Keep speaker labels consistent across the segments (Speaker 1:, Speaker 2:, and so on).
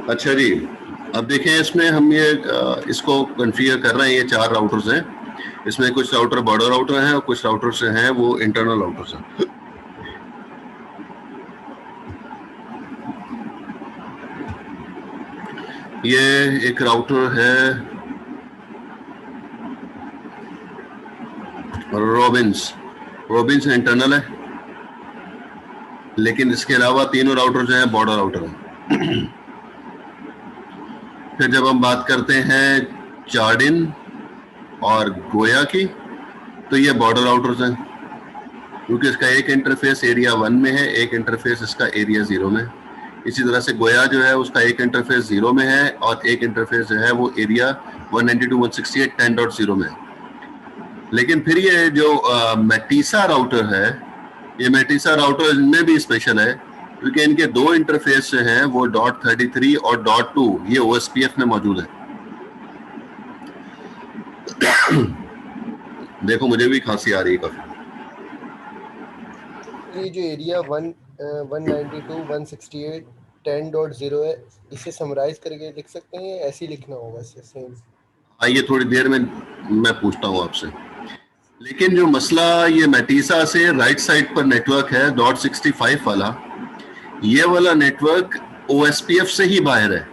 Speaker 1: अच्छा जी, अब देखें इसमें हम ये इसको कॉन्फ़िगर कर रहे हैं। ये 4 राउटर्स हैं, इसमें कुछ राउटर बॉर्डर राउटर हैं और कुछ राउटर्स हैं वो इंटरनल राउटर्स हैं। ये एक राउटर है रॉबिन्स इंटरनल है, लेकिन इसके अलावा तीनों राउटर जो है बॉर्डर राउटर हैं। फिर जब हम बात करते हैं चार्डिन और गोया की, तो ये बॉर्डर राउटर्स हैं, क्योंकि इसका एक इंटरफेस एरिया 1 में है, एक इंटरफेस इसका एरिया 0 में। इसी तरह से गोया जो है उसका एक इंटरफेस 0 में है और एक इंटरफेस जो है वो एरिया 192.168.10.0 में है। लेकिन फिर ये जो मेटिसा राउटर है, ये मेटिसा राउटर इनमें भी स्पेशल है, क्योंकि इनके 2 इंटरफेस जो हैं वो .33 और .2 ये OSPF में मौजूद है। देखो मुझे भी खांसी आ रही है काफी।
Speaker 2: ये जो एरिया 192.168.10.0 है, इसे समराइज करके लिख सकते हैं, ऐसे ही लिखना होगा इसे सेम?
Speaker 1: आइए थोड़ी देर में मैं पूछता हूँ आपसे। लेकिन जो मसला ये मेटिसा से राइट साइड पर नेटवर्क है .65 वाला, ये वाला नेटवर्क OSPF से ही बाहर है।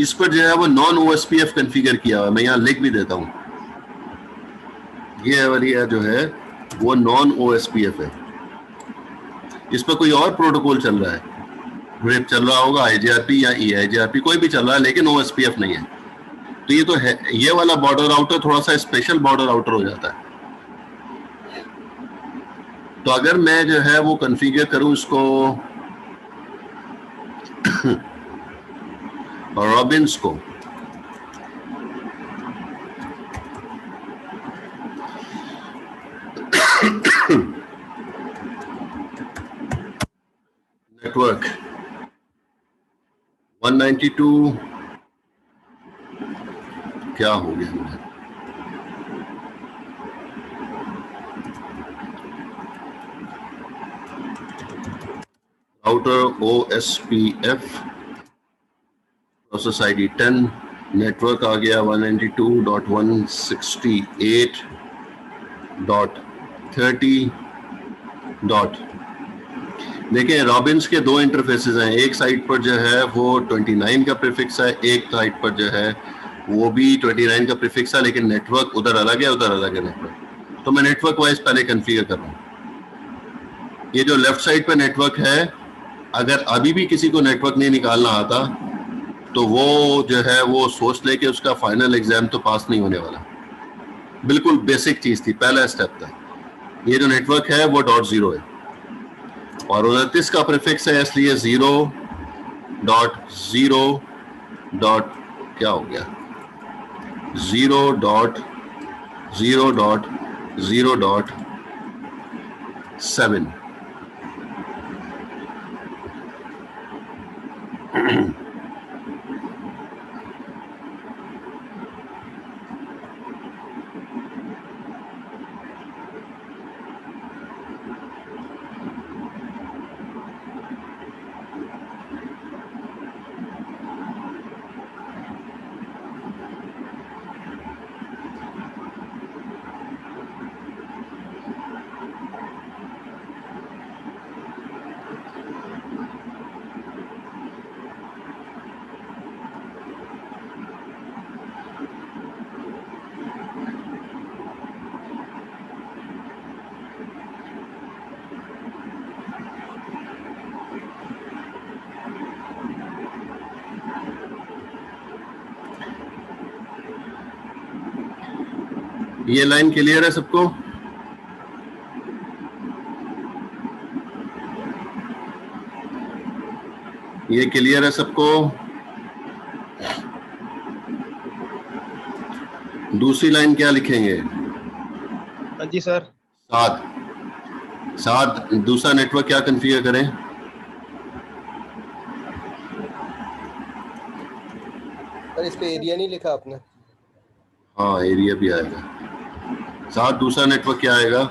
Speaker 1: इस पर जो है वो नॉन OSPF कॉन्फ़िगर किया हुआ है, मैं यहाँ लिख भी देता हूँ। ये वाली जो है वो नॉन OSPF है, इस पर कोई और प्रोटोकॉल चल रहा है, ग्रेप चल रहा होगा, IGRP या EIGRP कोई भी चल रहा है, लेकिन OSPF नहीं है। तो ये तो है, ये वाला बॉर्डर राउटर थोड़ा सा स्पेशल बॉर्डर राउटर हो जाता है। तो अगर मैं जो है वो कॉन्फ़िगर करूं इसको रॉबिन्स को, नेटवर्क 192 क्या हो गया मुझे, router OSPF process ID 10, network आ गया 192.168.30. देखिए रॉबिन्स के 2 इंटरफेसेस हैं, एक साइड पर जो है वो 29 का प्रीफिक्स है, एक साइड पर जो है वो भी 29 का प्रीफिक्स है, लेकिन नेटवर्क उधर अलग है, उधर अलग है नेटवर्क। तो मैं नेटवर्क वाइज पहले कॉन्फ़िगर कर रहा हूँ। ये जो लेफ्ट साइड पर नेटवर्क है, अगर अभी भी किसी को नेटवर्क नहीं निकालना आता तो वो जो है वो सोच ले कि उसका फाइनल एग्जाम तो पास नहीं होने वाला। बिल्कुल बेसिक चीज थी, पहला स्टेप था। ये जो नेटवर्क है वो .0 है और 29 का प्रीफिक्स है, इसलिए 0.0. क्या हो गया, 0.0.0.7. ये लाइन क्लियर है सबको? ये क्लियर है सबको? दूसरी लाइन क्या लिखेंगे?
Speaker 3: हाँ जी सर।
Speaker 1: 7 दूसरा नेटवर्क क्या कॉन्फ़िगर करें?
Speaker 2: पर इस पे एरिया नहीं लिखा आपने।
Speaker 1: हाँ एरिया भी आएगा। 7 दूसरा नेटवर्क क्या आएगा?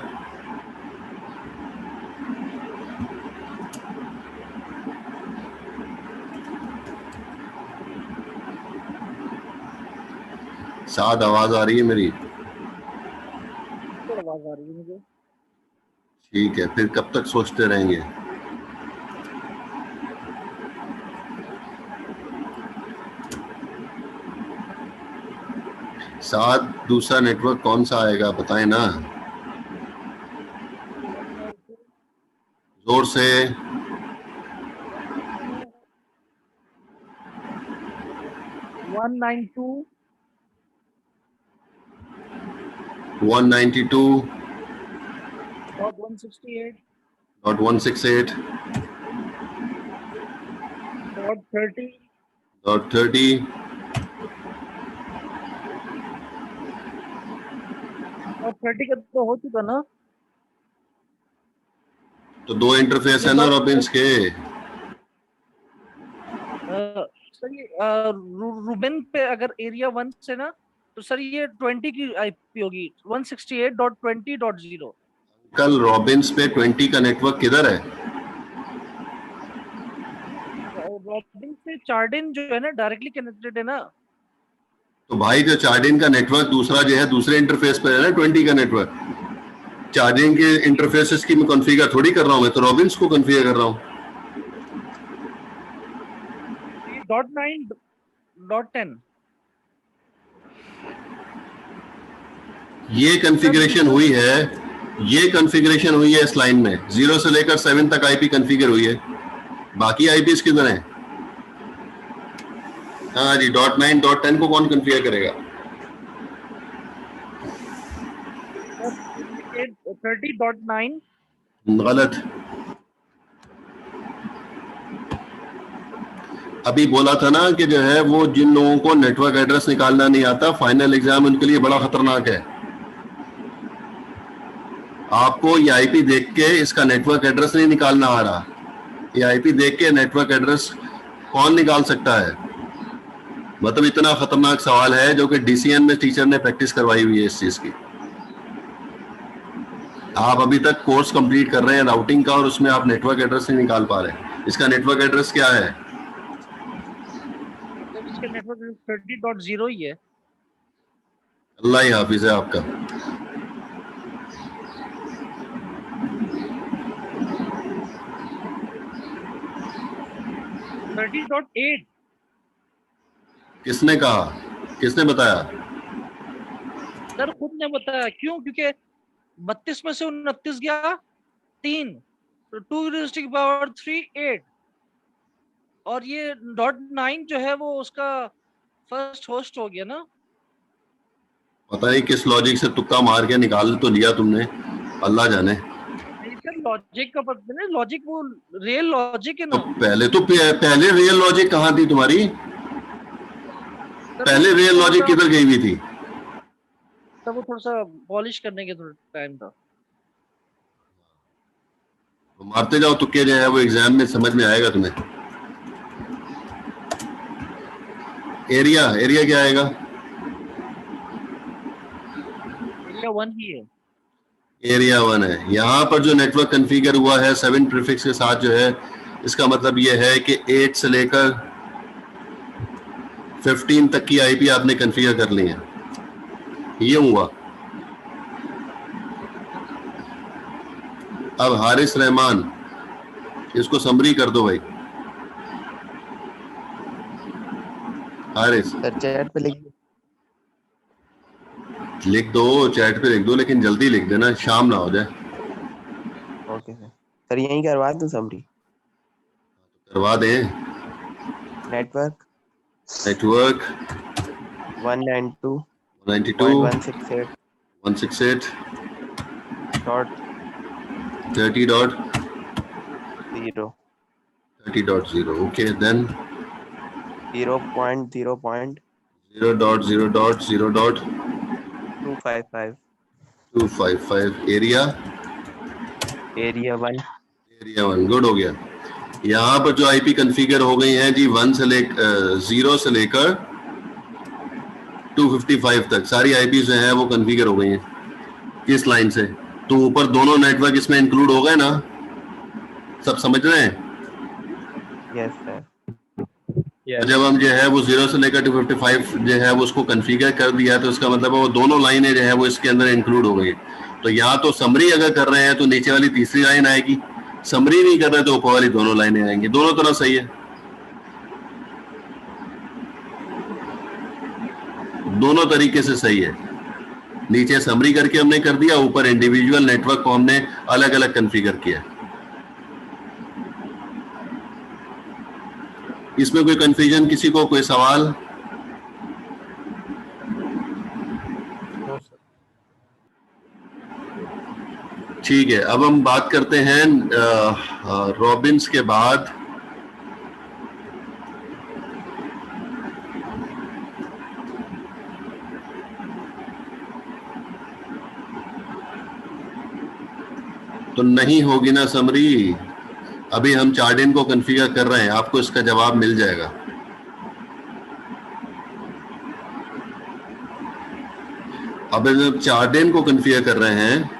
Speaker 1: साथ आवाज आ रही है मेरी?
Speaker 3: आवाज आ रही है मुझे।
Speaker 1: ठीक है, फिर कब तक सोचते रहेंगे? साथ दूसरा नेटवर्क कौन सा आएगा बताएं ना, जोर से।
Speaker 3: 192
Speaker 1: 192.168
Speaker 3: .168.30
Speaker 1: .30
Speaker 3: और 30 का तो हो चुका ना।
Speaker 1: तो 2 इंटरफेस है ना रॉबिन्स के।
Speaker 3: सर ये रूबेन पे अगर एरिया 1 से ना, तो सर ये 20 की आईपी होगी, 168.20.0।
Speaker 1: कल रॉबिन्स पे 20 का नेटवर्क किधर है?
Speaker 3: रॉबिन से चार्डिन जो है ना डायरेक्टली कनेक्टेड है ना।
Speaker 1: तो भाई जो चार्डिन का नेटवर्क दूसरा जो है दूसरे इंटरफेस पे है ना 20 का नेटवर्क। चार्जिंग के इंटरफेसेस की मैं कॉन्फ़िगर थोड़ी कर रहा हूँ, मैं तो रॉबिन्स को कॉन्फ़िगर कर रहा हूँ।
Speaker 3: .9.10
Speaker 1: ये कॉन्फ़िगरेशन हुई है, ये कॉन्फ़िगरेशन हुई है इस लाइन में 0 से लेकर 7 तक आईपी कॉन्फ़िगर हुई है। बाकी आईपीस किधर हैं? हाँ जी, .9.10 को कौन कॉन्फ़िगर करेगा?
Speaker 3: 30.9
Speaker 1: गलत। अभी बोला था ना कि जो है वो जिन लोगों को नेटवर्क एड्रेस निकालना नहीं आता, फाइनल एग्जाम उनके लिए बड़ा खतरनाक है। आपको ये आईपी देख के इसका नेटवर्क एड्रेस नहीं निकालना आ रहा। ये आईपी देख के नेटवर्क एड्रेस कौन निकाल सकता है? मतलब इतना खतरनाक सवाल है जो कि डीसीएन में टीचर ने प्रैक्टिस करवाई हुई है इस चीज की। आप अभी तक कोर्स कंप्लीट कर रहे हैं राउटिंग का और उसमें आप नेटवर्क एड्रेस नहीं निकाल पा रहे। इसका नेटवर्क एड्रेस क्या है?
Speaker 3: इसका नेटवर्क 30.0 ही है।
Speaker 1: अल्लाह ही हाफिज है आपका।
Speaker 3: 30.8
Speaker 1: किसने कहा? किसने बताया?
Speaker 3: सर खुद ने बताया। क्यों? क्योंकि 32 में से 29 गया 3, तो 2⁻³ 8, और ये .9 जो है वो उसका फर्स्ट होस्ट हो गया ना।
Speaker 1: पता नहीं किस लॉजिक से तुक्का मार के निकाल तो लिया तुमने, अल्लाह जाने।
Speaker 3: सर लॉजिक का पता नहीं, लॉजिक वो रियल लॉजिक है
Speaker 1: तो
Speaker 3: ना।
Speaker 1: पहले रियल लॉजिक कहाँ थी तुम्हारी? पहले रियल लॉजिक किधर गई हुई थी?
Speaker 3: तब वो थोड़ा सा पॉलिश करने के थोड़ा टाइम था।
Speaker 1: तो मारते जाओ तुक्के जो है वो एग्जाम में समझ में आएगा तुम्हें। एरिया एरिया क्या आएगा?
Speaker 3: एरिया 1 ही है।
Speaker 1: एरिया 1 है। यहाँ पर जो नेटवर्क कॉन्फ़िगर हुआ है 7 प्रीफिक्स के साथ जो है, इसका मतलब ये है कि 8 से लेकर 15 तक की आईपी आपने कॉन्फ़िगर कर ली है। ये हुआ। अब हारिस रहमान, इसको समरी कर दो भाई। हारिस
Speaker 4: सर चैट पे
Speaker 1: लिख दो, चैट पे लिख दो, लेकिन जल्दी लिख देना, शाम ना हो जाए।
Speaker 4: Okay sir. सर यहीं करवा दूं समरी?
Speaker 1: करवा दें।
Speaker 4: Network
Speaker 1: 192.168.192 168
Speaker 4: dot
Speaker 1: 30.0
Speaker 4: 0
Speaker 1: okay, then
Speaker 4: 0.0.0.255
Speaker 1: 0.0.255 area
Speaker 4: area 1
Speaker 1: good हो गया। यहाँ पर जो आईपी कॉन्फ़िगर हो गई हैं जी 0 से लेकर 255 तक सारी आईपी जो है वो कॉन्फ़िगर हो गई हैं। किस लाइन से? तो ऊपर दोनों नेटवर्क इसमें इंक्लूड हो गए ना, सब समझ रहे हैं?
Speaker 4: यस सर
Speaker 1: तो जब हम जो है वो 0 से लेकर 255 जो है वो उसको कॉन्फ़िगर कर दिया तो इसका मतलब है वो दोनों लाइनें जो है वो इसके अंदर इंक्लूड हो गई। तो यहाँ तो समरी अगर कर रहे हैं तो नीचे वाली तीसरी लाइन आएगी, समरी नहीं कर रहे तो ऊपर वाली दोनों लाइनें आएंगी। दोनों तरह सही है, दोनों तरीके से सही है। नीचे समरी करके हमने कर दिया, ऊपर इंडिविजुअल नेटवर्क को हमने अलग अलग कॉन्फ़िगर किया। इसमें कोई कंफ्यूजन किसी को, कोई सवाल?
Speaker 2: No sir.
Speaker 1: ठीक है, अब हम बात करते हैं रॉबिन्स के बाद तो नहीं होगी ना समरी। अभी हम चार्डिन को कॉन्फ़िगर कर रहे हैं, आपको इसका जवाब मिल जाएगा। अब जब चार्डिन को कॉन्फ़िगर कर रहे हैं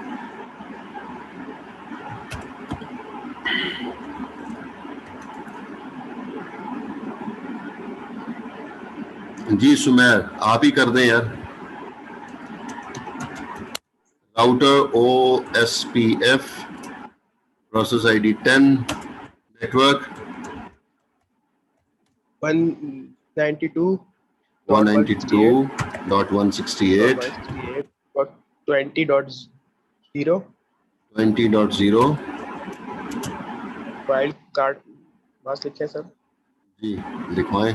Speaker 1: जी सुमेर, आप ही कर दें यार। Router OSPF, process ID 10, network
Speaker 2: 192.168.20.0
Speaker 1: 20.0
Speaker 2: wild card बस लिखे सर।
Speaker 1: जी लिखवाएं।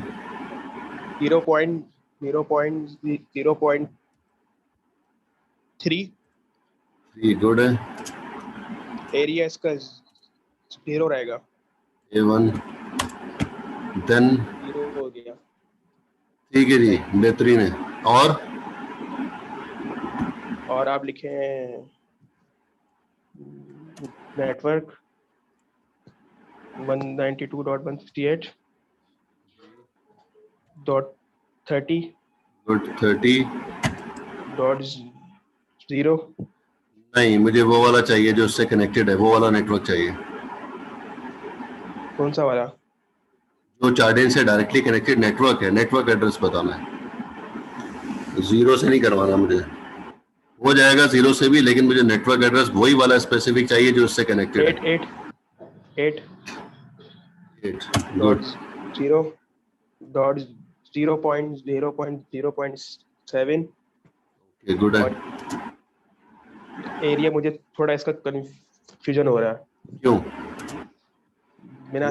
Speaker 2: 0.0.3
Speaker 1: जी गुड है।
Speaker 2: एरिया इसका 0 रहेगा।
Speaker 1: A1 देन
Speaker 2: 0 हो गया।
Speaker 1: ठीक है जी, बेहतरीन है। और
Speaker 2: आप लिखे नेटवर्क 192.168.30
Speaker 1: गुड
Speaker 2: .0
Speaker 1: नहीं, मुझे वो वाला चाहिए जो उससे कनेक्टेड है, वो वाला नेटवर्क चाहिए
Speaker 2: कौन सा वाला?
Speaker 1: जो चार्डिन से डायरेक्टली कनेक्टेड नेटवर्क है। नेटवर्क एड्रेस बताना है, 0 से नहीं करवाना मुझे। हो जाएगा 0 से भी, लेकिन मुझे नेटवर्क एड्रेस वही वाला स्पेसिफिक चाहिए जो उससे कनेक्टेड है।
Speaker 2: 8
Speaker 1: गुड
Speaker 2: 0.0.0.7
Speaker 1: गुड है।
Speaker 2: एरिया मुझे थोड़ा इसका कंफ्यूजन हो रहा है।
Speaker 1: क्यों?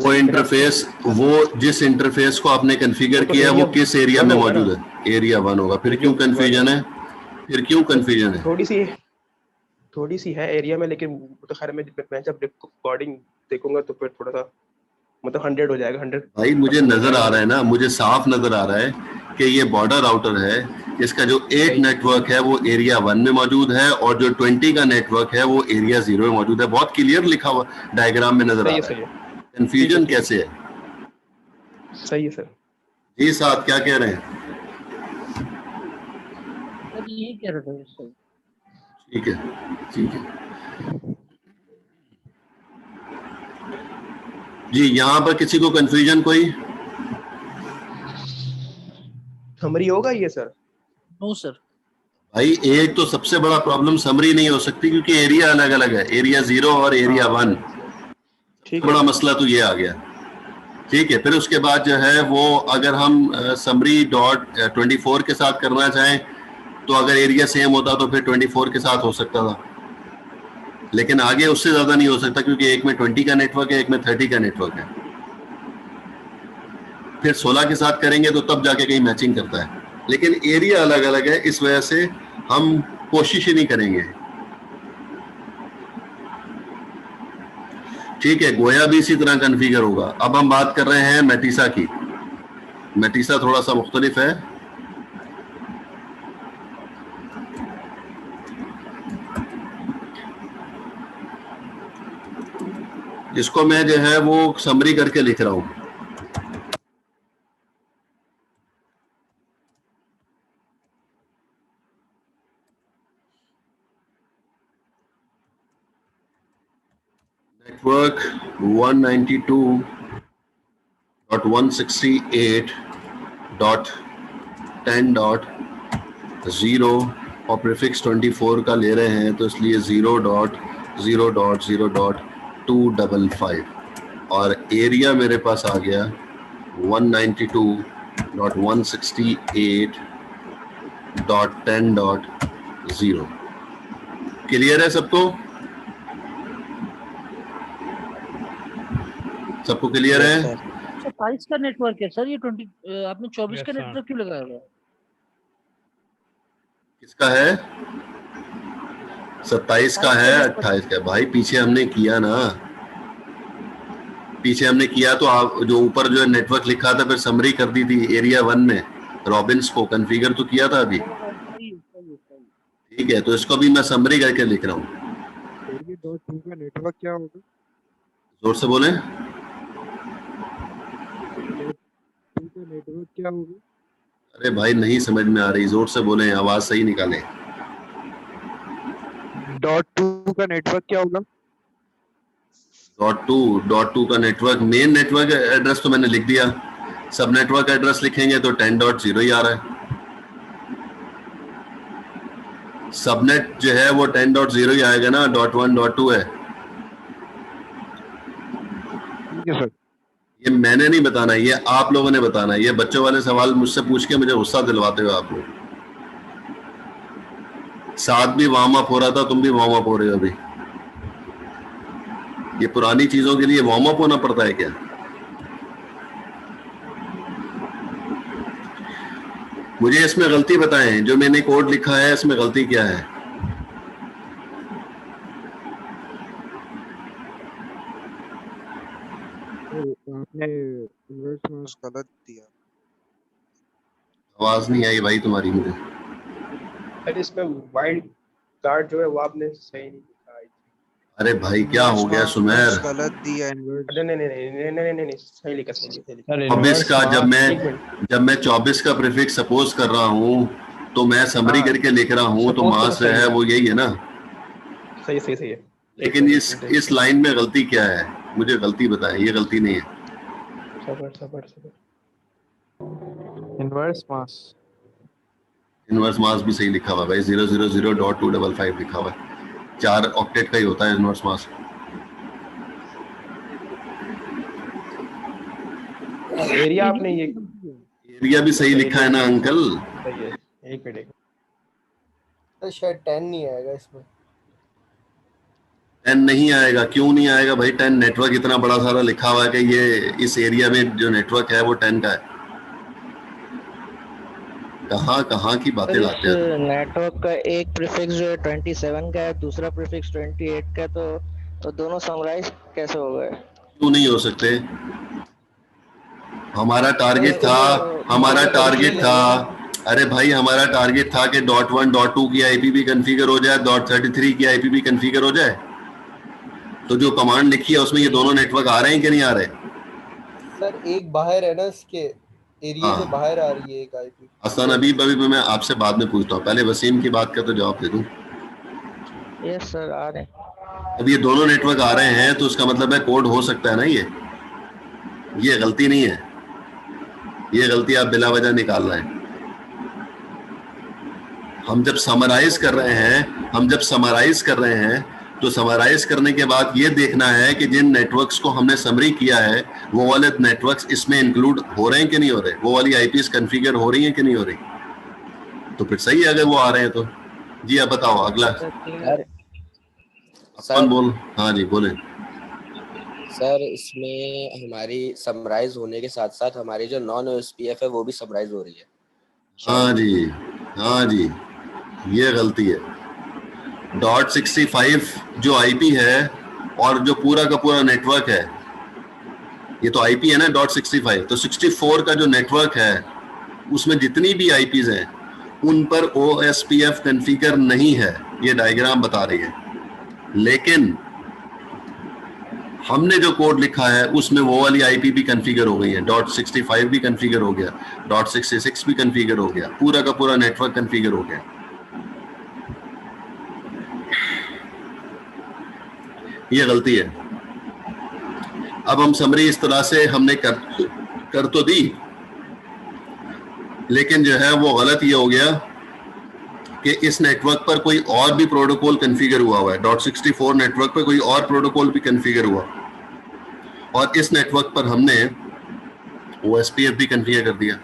Speaker 1: वो इंटरफेस, वो जिस इंटरफेस को आपने कॉन्फ़िगर किया वो किस एरिया में मौजूद है? एरिया 1 होगा। फिर क्यों कंफ्यूजन है?
Speaker 2: थोड़ी सी है एरिया में, लेकिन तो खैर मैं जब रिकॉर्डिंग देखूंगा तो फिर थोड़ा सा मतलब 100 हो जाएगा। 100
Speaker 1: भाई मुझे नजर आ रहा है ना, मुझे साफ नजर आ रहा है कि ये बॉर्डर राउटर है। इसका जो 8 नेटवर्क है वो एरिया 1 में मौजूद है और जो 20 का नेटवर्क है वो एरिया 0 में मौजूद है। बहुत क्लियर लिखा हुआ डायग्राम में नजर आ रहा है। कंफ्यूजन कैसे है?
Speaker 2: सही है सर।
Speaker 1: जी साहब क्या कह रहे हैं?
Speaker 3: यही कह रहे थे सर।
Speaker 1: ठीक है ठीक है जी। यहाँ पर किसी को कंफ्यूजन कोई?
Speaker 2: समरी होगा ये सर?
Speaker 3: No sir.
Speaker 1: भाई एक तो सबसे बड़ा प्रॉब्लम समरी नहीं हो सकती क्योंकि एरिया अलग अलग है, एरिया 0 और एरिया 1। बड़ा मसला तो ये आ गया। ठीक है, फिर उसके बाद जो है वो अगर हम summary.24 के साथ करना चाहें तो अगर एरिया सेम होता तो फिर 24 के साथ हो सकता था, लेकिन आगे उससे ज्यादा नहीं हो सकता क्योंकि एक में 20 का नेटवर्क है, एक में 30 का नेटवर्क है। फिर 16 के साथ करेंगे तो तब जाके कहीं मैचिंग करता है, लेकिन एरिया अलग अलग है। इस वजह से हम कोशिश ही नहीं करेंगे। ठीक है, गोया भी इसी तरह कॉन्फ़िगर होगा। अब हम बात कर रहे हैं मेटिसा की। मेटिसा थोड़ा सा मुख्तलिफ है। इसको मैं जो है वो समरी करके लिख रहा हूं। नेटवर्क 192.168.10.0 और प्रीफिक्स 24 का ले रहे हैं, तो इसलिए 0.0.0.255 और एरिया मेरे पास आ गया 192.168.10.0। क्लियर है सबको? सबको क्लियर है?
Speaker 3: 27 का नेटवर्क है सर, ये 20 आपने 24 का
Speaker 5: Yes, sir.
Speaker 3: नेटवर्क क्यों लगाया हुआ है?
Speaker 1: किसका है? 27 का है, 28 का? भाई पीछे हमने किया ना, पीछे हमने किया तो आप जो ऊपर जो है नेटवर्क लिखा था, फिर समरी कर दी थी एरिया 1 में, रॉबिन्स को कॉन्फ़िगर तो किया था अभी। ठीक है, तो इसको भी मैं समरी करके लिख रहा हूँ।
Speaker 5: एरिया डॉट टू का नेटवर्क क्या होगा?
Speaker 1: जोर से बोले।
Speaker 5: टू का नेटवर्क क्या होगा?
Speaker 1: अरे भाई नहीं समझ में आ रही, जोर से बोले, आवाज सही निकालें।
Speaker 5: डॉट टू का नेटवर्क क्या होगा?
Speaker 1: डॉट टू का नेटवर्क, मेन नेटवर्क एड्रेस तो मैंने लिख दिया। सब नेटवर्क एड्रेस लिखेंगे तो 10.0 ही आ रहा है। सबनेट जो है वो 10.0 ही आएगा ना, .1.2 है।
Speaker 5: ठीक है सर।
Speaker 1: ये मैंने नहीं बताना, ये आप लोगों ने बताना है। ये बच्चों वाले सवाल मुझसे पूछ के मुझे गुस्सा दिलवाते हो आप लोग। साथ भी वार्म अप हो रहा था, तुम भी वार्म अप हो रहे हो अभी। ये पुरानी चीजों के लिए वार्म अप होना पड़ता है क्या? मुझे इसमें गलती बताएं, जो मैंने कोड लिखा है इसमें गलती क्या है?
Speaker 5: आपने इन्वर्स मास गलत दिया।
Speaker 1: आवाज नहीं आई भाई तुम्हारी मुझे।
Speaker 2: अरे इसमें वाइल्ड कार्ड जो है वो आपने सही नहीं लिखा है।
Speaker 1: अरे भाई क्या हो गया सुमेर?
Speaker 5: गलत दिया इन्वर्स।
Speaker 2: नहीं नहीं नहीं नहीं नहीं नहीं नहीं नहीं, सही लिखा, सही लिखा, सही लिखा।
Speaker 1: 24 का
Speaker 2: एक मिनट।
Speaker 1: 24 का प्रीफिक्स सपोज कर रहा हूँ तो मैं समरी
Speaker 2: हाँ,
Speaker 1: करके लिख रहा हूँ, तो
Speaker 2: suppose
Speaker 1: मास
Speaker 2: तो सही
Speaker 1: है
Speaker 2: है।
Speaker 1: वो यही है ना।
Speaker 2: सही सही सही है।
Speaker 1: लेकिन इस लाइन में गलती क्या है? मुझे गलती बताएं, ये गलती नहीं है।
Speaker 2: सबर सबर सबर।
Speaker 5: इन्वर्स मास।
Speaker 1: इनवर्स मास भी सही लिखा हुआ है भाई, 000.255 लिखा हुआ है। 4 ऑक्टेट का ही होता है इनवर्स मास।
Speaker 2: एरिया आपने ये
Speaker 1: एरिया भी सही लिखा है ना अंकल?
Speaker 2: सही है। एक मिनट।
Speaker 6: तो शायद 10 नहीं आएगा इसमें।
Speaker 1: 10 नहीं आएगा? क्यों नहीं आएगा भाई? 10 नेटवर्क इतना बड़ा सारा लिखा हुआ है कि ये इस एरिया में जो नेटवर्क है वो 10 का है। कहाँ की बातें लाते हैं?
Speaker 7: नेटवर्क का एक प्रीफिक्स जो है 27 का है, दूसरा प्रीफिक्स 28 का है, तो दोनों समराइज कैसे हो गए?
Speaker 1: क्यों नहीं हो सकते? हमारा टारगेट था, अरे भाई हमारा टारगेट था कि .1.2 की आईपी कॉन्फ़िगर हो जाए, .33 की आईपी कॉन्फ़िगर हो जाए। तो जो कमांड लिखी है उसमें ये दोनों नेटवर्क आ रहे हैं कि नहीं आ रहे?
Speaker 6: सर एक बाहर है ना, इसके एरिया से बाहर आ रही है एक आईपी।
Speaker 1: हसन अभी मैं आपसे बाद में पूछता हूँ, पहले वसीम की बात का तो जवाब दे दूं।
Speaker 7: यस सर, आ रहे हैं।
Speaker 1: अब ये दोनों नेटवर्क आ रहे हैं तो उसका मतलब है कोड हो सकता है ना। ये गलती नहीं है, ये गलती आप बिला वजह निकाल रहे हैं। हम जब समराइज कर रहे हैं तो समराइज करने के बाद ये देखना है कि जिन नेटवर्क्स को हमने समरी किया है वो वाले नेटवर्क्स इसमें इंक्लूड हो रहे हैं कि नहीं हो रहे, वो वाली आईपीस कॉन्फ़िगर हो रही हैं कि नहीं हो रही। तो फिर सही है अगर वो आ रहे हैं तो। जी आप बताओ अगला। अपन बोल। हाँ जी बोले।
Speaker 8: सर इसमें हमारी समराइज होने के साथ साथ हमारी जो नॉन ओएसपीएफ है वो भी समराइज हो रही है।
Speaker 1: हाँ जी ये गलती है। .65 जो आईपी है और जो पूरा का पूरा नेटवर्क है, ये तो आईपी है ना .65, तो 64 का जो नेटवर्क है उसमें जितनी भी आईपीज हैं उन पर OSPF कॉन्फ़िगर नहीं है, ये डायग्राम बता रही है। लेकिन हमने जो कोड लिखा है उसमें वो वाली आईपी भी कॉन्फ़िगर हो गई है, .65 भी कॉन्फ़िगर हो गया, .66 भी कॉन्फ़िगर हो गया, पूरा का पूरा नेटवर्क कॉन्फ़िगर हो गया। ये गलती है। अब हम समरी इस तरह से हमने कर तो दी, लेकिन जो है वो गलत ये हो गया कि इस नेटवर्क पर कोई और भी प्रोटोकॉल कॉन्फ़िगर हुआ है, .64 नेटवर्क पर कोई और प्रोटोकॉल भी कॉन्फ़िगर हुआ, और इस नेटवर्क पर हमने OSPF भी कॉन्फ़िगर कर दिया।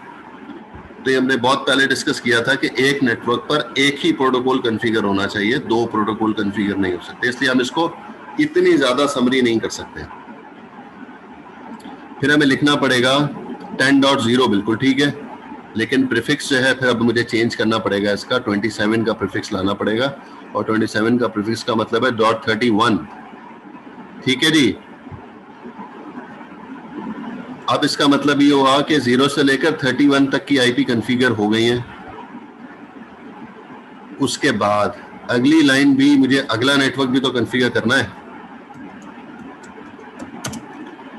Speaker 1: तो ये हमने बहुत पहले डिस्कस किया था कि एक नेटवर्क पर एक ही प्रोटोकॉल कॉन्फ़िगर होना चाहिए, दो प्रोटोकॉल कॉन्फ़िगर नहीं हो सकते, इसलिए हम इसको इतनी ज्यादा समरी नहीं कर सकते। फिर हमें लिखना पड़ेगा 10.0, बिल्कुल ठीक है, लेकिन प्रीफिक्स जो है फिर अब मुझे चेंज करना पड़ेगा, इसका 27 का प्रीफिक्स लाना पड़ेगा, और 27 का प्रीफिक्स का मतलब है .31, ठीक है जी। अब इसका मतलब ये हुआ कि 0 से लेकर 31 तक की आईपी कॉन्फ़िगर हो गई है। उसके बाद अगली लाइन भी मुझे, अगला नेटवर्क भी तो कॉन्फ़िगर करना है,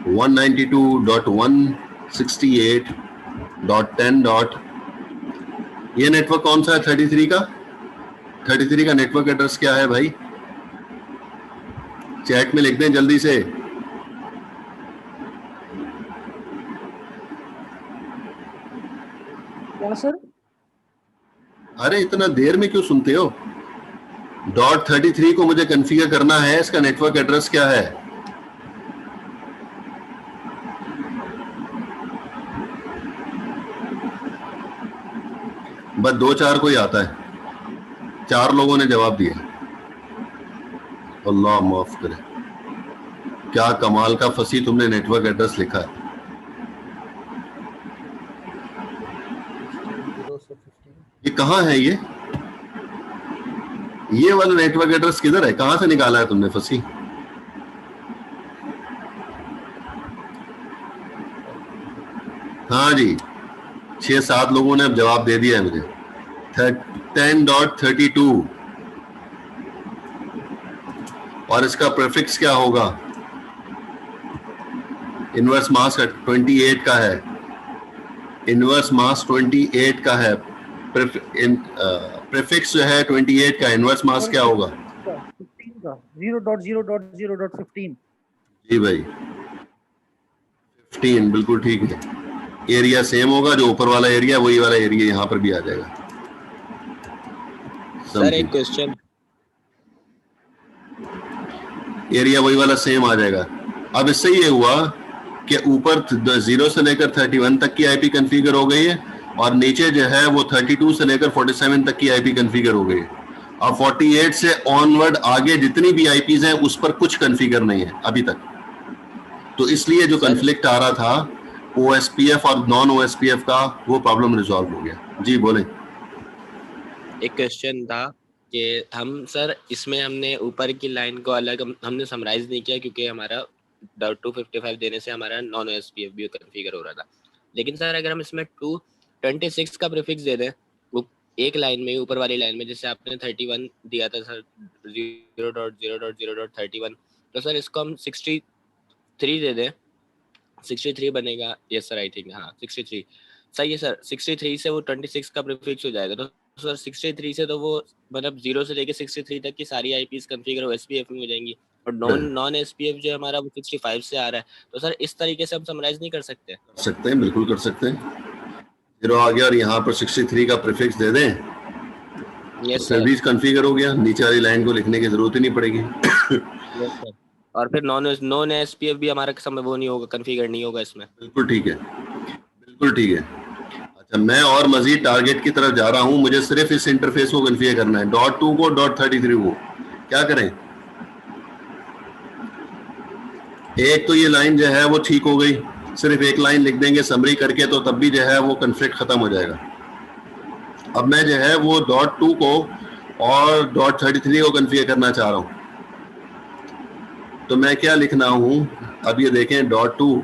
Speaker 1: 192.168.10. ये नेटवर्क कौन सा है? 33 का। 33 का नेटवर्क एड्रेस क्या है भाई? चैट में लिख दें जल्दी से।
Speaker 3: क्या सर?
Speaker 1: अरे इतना देर में क्यों सुनते हो? .33 को मुझे कॉन्फ़िगर करना है, इसका नेटवर्क एड्रेस क्या है? बस 2-4 को ही आता है, 4 लोगों ने जवाब दिया। अल्लाह माफ करे, क्या कमाल का फसी तुमने नेटवर्क एड्रेस लिखा है।
Speaker 6: 0 से 15।
Speaker 1: ये कहाँ है? ये वाला नेटवर्क एड्रेस किधर है? कहां से निकाला है तुमने फसी? हाँ जी, 6-7 लोगों ने अब जवाब दे दिया है मुझे। 10.32 और इसका प्रीफिक्स क्या होगा? इनवर्स मास का 28 का है, इनवर्स मास 28 का है, प्रीफिक्स जो है 28 का, इनवर्स मास क्या होगा?
Speaker 3: 15 का 0.0.0.15।
Speaker 1: जी भाई 15 बिल्कुल ठीक है। एरिया सेम होगा, जो ऊपर वाला एरिया वही वाला एरिया यहाँ पर भी आ जाएगा।
Speaker 8: सर एक क्वेश्चन,
Speaker 1: एरिया वही वाला सेम आ जाएगा। अब इससे ये हुआ कि ऊपर 0 से लेकर 31 तक की आईपी कॉन्फ़िगर हो गई है, और नीचे जो है वो 32 से लेकर 47 तक की आईपी कॉन्फ़िगर हो गई है। अब 48 से ऑनवर्ड आगे जितनी भी आईपीज हैं उस पर कुछ कॉन्फ़िगर नहीं है अभी तक। तो इसलिए जो कॉन्फ्लिक्ट आ रहा था OSPF और नॉन OSPF का, वो प्रॉब्लम रिजॉल्व हो गया। जी बोले।
Speaker 8: एक क्वेश्चन था कि हम सर इसमें हमने ऊपर की लाइन को अलग हमने समराइज नहीं किया, क्योंकि हमारा .255 देने से हमारा नॉन OSPF भी कॉन्फ़िगर हो रहा था। लेकिन सर अगर हम इसमें 226 का प्रीफिक्स दे दें एक लाइन में, ऊपर वाली लाइन में, जैसे आपने 31 दिया था सर 0.0.0.31, तो सर इसको हम 63 दे दें, 63 बनेगा। यस सर, आई थिंक हाँ 63 सही है सर। 63 से वो 26 का प्रीफिक्स हो जाएगा, तो सर 63 से तो वो मतलब 0 से लेके 63 तक की सारी आईपीज कॉन्फ़िगर OSPF में हो जाएंगी, और नॉन SPF जो हमारा वो 65 से आ रहा है। तो सर इस तरीके से हम समराइज नहीं कर सकते?
Speaker 1: कर सकते हैं, बिल्कुल कर सकते हैं। 0 आ गया और यहाँ पर 63 का प्रीफिक्स दे दें,
Speaker 8: यस
Speaker 1: तो सर्विस कॉन्फ़िगर हो गया, नीचे वाली लाइन को लिखने की जरूरत ही नहीं पड़ेगी।
Speaker 8: Yes sir. और फिर नॉन SPF भी हमारा समय वो नहीं होगा, कॉन्फ़िगर नहीं होगा इसमें।
Speaker 1: बिल्कुल ठीक है, बिल्कुल ठीक है। अच्छा, मैं और मजीद टारगेट की तरफ जा रहा हूं। मुझे सिर्फ इस इंटरफेस को कॉन्फ़िगर करना है, .2 को, .33 को। क्या करें? एक तो ये लाइन जो है वो ठीक हो गई, सिर्फ एक लाइन लिख देंगे समरी करके, तो तब भी जो है वो कॉन्फ्लिक्ट खत्म हो जाएगा। अब मैं जो है वो .2 को और .33 को कन्फिगर करना चाह रहा हूं, तो मैं क्या लिखना हूं? अब ये देखें .2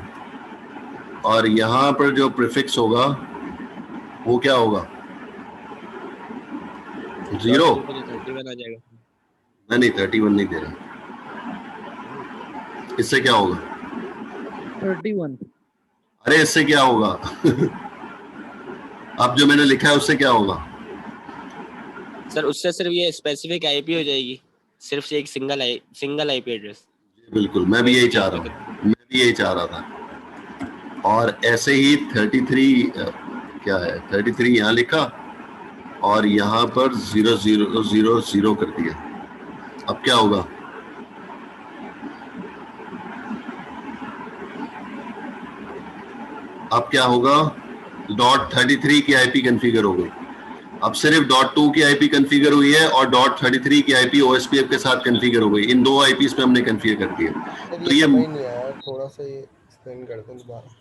Speaker 1: और यहां पर जो प्रीफिक्स होगा वो क्या होगा? 0।
Speaker 8: 31 आ जाएगा।
Speaker 1: नहीं 31 नहीं दे रहा, इससे क्या होगा?
Speaker 3: 31।
Speaker 1: अरे इससे क्या होगा? अब जो मैंने लिखा है उससे क्या होगा?
Speaker 8: सर उससे सिर्फ ये स्पेसिफिक आईपी हो जाएगी, सिर्फ से एक सिंगल आईपी एड्रेस।
Speaker 1: बिल्कुल, मैं भी यही चाह रहा हूँ, मैं भी यही चाह रहा था। और ऐसे ही 33 क्या है, 33 यहाँ लिखा और यहाँ पर 0000 कर दिया। अब क्या होगा? अब क्या होगा? .33 की आईपी कॉन्फ़िगर हो गई। अब सिर्फ .2 की आईपी कॉन्फ़िगर हुई है और .33 की आईपी OSPF के साथ कॉन्फ़िगर हो गई। इन दो आईपीस पे हमने कॉन्फ़िगर कर दिया। तो ये
Speaker 6: समझ नहीं आया, थोड़ा सा ये एक्सप्लेन करते हैं दोबारा।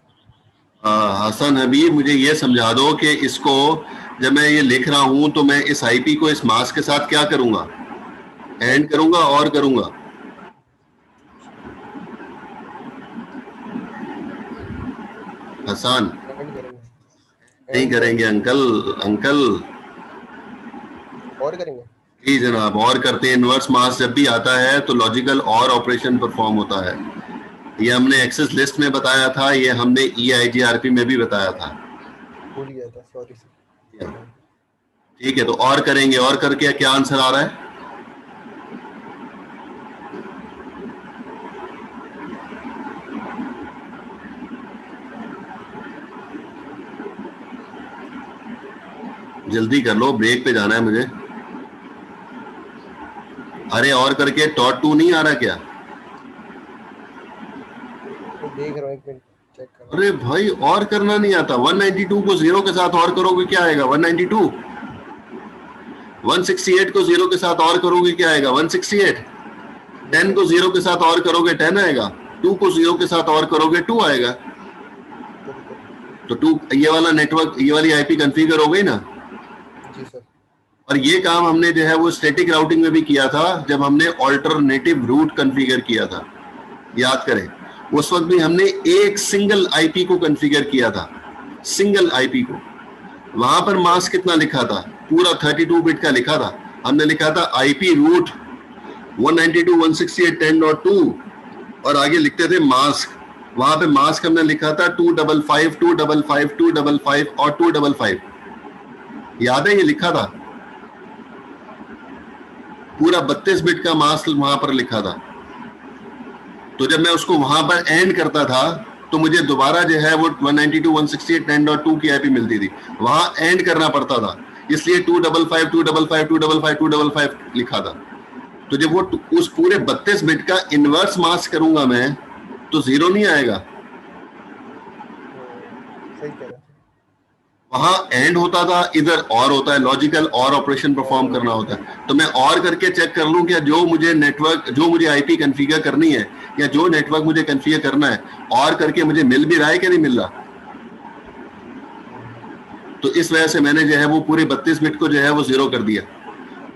Speaker 1: हसन हबीब, मुझे ये समझा दो कि इसको जब मैं ये लिख रहा हूं तो मैं इस आईपी को इस मास्क के साथ क्या करूंगा? एंड करूंगा और करूंगा? हसन नहीं करेंगे अंकल,
Speaker 6: और करेंगे
Speaker 1: जी जनाब, और करते हैं। इनवर्स मास जब भी आता है तो लॉजिकल और ऑपरेशन परफॉर्म होता है। ये हमने एक्सेस लिस्ट में बताया था, ये हमने EIGRP में भी बताया था।
Speaker 6: भूल गया था, सॉरी सर।
Speaker 1: ठीक है, तो और करेंगे। और करके क्या आंसर आ रहा है? जल्दी कर लो, ब्रेक पे जाना है मुझे। अरे और करके .2 नहीं आ रहा क्या?
Speaker 6: देख रहा हूं, एक मिनट चेक कर।
Speaker 1: अरे भाई और करना नहीं आता। 192 को 0 के साथ और करोगे क्या आएगा? 192। 168 को 0 के साथ और करोगे क्या आएगा? 168। 10 को 0 के साथ और करोगे 10 आएगा। 2 को 0 के साथ और करोगे 2 आएगा। तो 2 ये वाला नेटवर्क, ये वाली आईपी कॉन्फ़िगर हो गई ना?
Speaker 6: जी सर।
Speaker 1: और ये काम हमने जो है वो स्टैटिक राउटिंग में भी किया था, जब हमने ऑल्टरनेटिव रूट कॉन्फ़िगर किया था। याद करें, उस वक्त भी हमने एक सिंगल आईपी को कॉन्फ़िगर किया था, सिंगल आईपी को। वहां पर मास्क कितना लिखा था? पूरा 32 बिट का लिखा था। हमने लिखा था आईपी रूट 192.168.10.2 और आगे लिखते थे मास्क। वहां पे मास्क हमने लिखा था 255, 255, 255 और 255। याद है? ये लिखा था पूरा 32 बिट का मास्क वहां पर लिखा था। तो जब मैं उसको वहां पर एंड करता था तो मुझे दोबारा जो है वो 192.168.10.2 की आईपी मिलती थी। वहां एंड करना पड़ता था, इसलिए 255, 255, 255, 255 लिखा था। तो जब वो उस पूरे 32 बिट का इनवर्स मास्क करूंगा मैं तो 0 नहीं आएगा।
Speaker 6: सही कह रहा है।
Speaker 1: वहां एंड होता था, इधर और होता है। लॉजिकल और ऑपरेशन परफॉर्म करना होता है। तो मैं और करके चेक कर लूं क्या जो मुझे नेटवर्क, जो मुझे आईपी कॉन्फ़िगर करनी है या जो नेटवर्क मुझे कॉन्फ़िगर करना है, और करके मुझे मिल भी रहा है कि नहीं मिल रहा। तो इस वजह से मैंने जो है वो पूरे 32 बिट को जो है वो 0 कर दिया।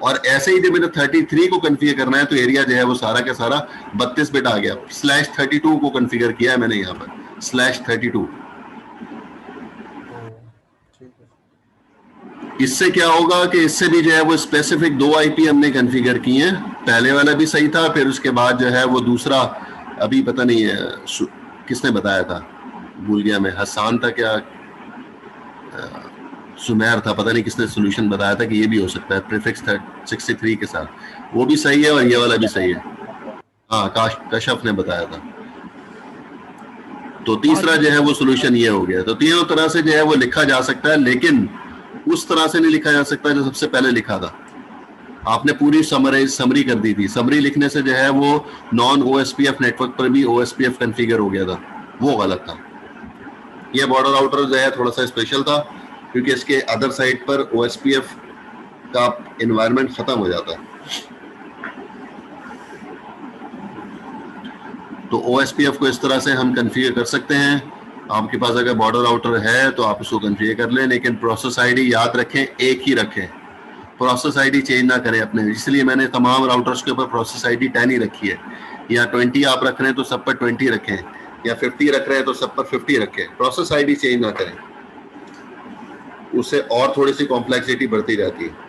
Speaker 1: और ऐसे ही जब मैंने 33 को कॉन्फ़िगर करना है तो एरिया जो है वो सारा का सारा 32 बिट आ गया। /32 को कॉन्फ़िगर किया है मैंने यहाँ पर, /32। इससे क्या होगा कि इससे भी जो है वो स्पेसिफिक 2 आईपी हमने कॉन्फ़िगर किए हैं। पहले वाला भी सही था, फिर उसके बाद जो है वो दूसरा, अभी पता नहीं है किसने बताया था, भूल गया मैं, हसान था क्या, सुमेर था, पता नहीं किसने सोल्यूशन बताया था कि ये भी हो सकता है प्रीफिक्स 63 के साथ। वो भी सही है और ये वाला भी सही है। हाँ, कशफ ने बताया था। तो तीसरा जो है वो सोल्यूशन ये हो गया। तो तीनों तरह से जो है वो लिखा जा सकता है, लेकिन उस तरह से नहीं लिखा जा सकता जो सबसे पहले लिखा था। आपने पूरी समरी कर दी थी। समरी लिखने से जो है वो नॉन OSPF नेटवर्क पर भी OSPF कॉन्फ़िगर हो गया था, वो गलत था। ये बॉर्डर राउटर जो है थोड़ा सा स्पेशल था क्योंकि इसके अदर साइड पर OSPF का एनवायरनमेंट खत्म हो जाता है। तो OSPF को इस तरह से हम कॉन्फ़िगर कर सकते हैं। आपके पास अगर बॉर्डर राउटर है तो आप उसको कॉन्फ़िगर कर लें, लेकिन प्रोसेस आईडी याद रखें, एक ही रखें। प्रोसेस आईडी चेंज ना करें अपने, इसलिए मैंने तमाम राउटर्स के ऊपर प्रोसेस आईडी 10 ही रखी है। या 20 आप रख रहे हैं तो सब पर 20 रखें, या 50 रख रहे हैं तो सब पर 50 रखें, प्रोसेस आईडी चेंज ना करें, उससे और थोड़ी सी कॉम्प्लेक्सिटी बढ़ती जाती है।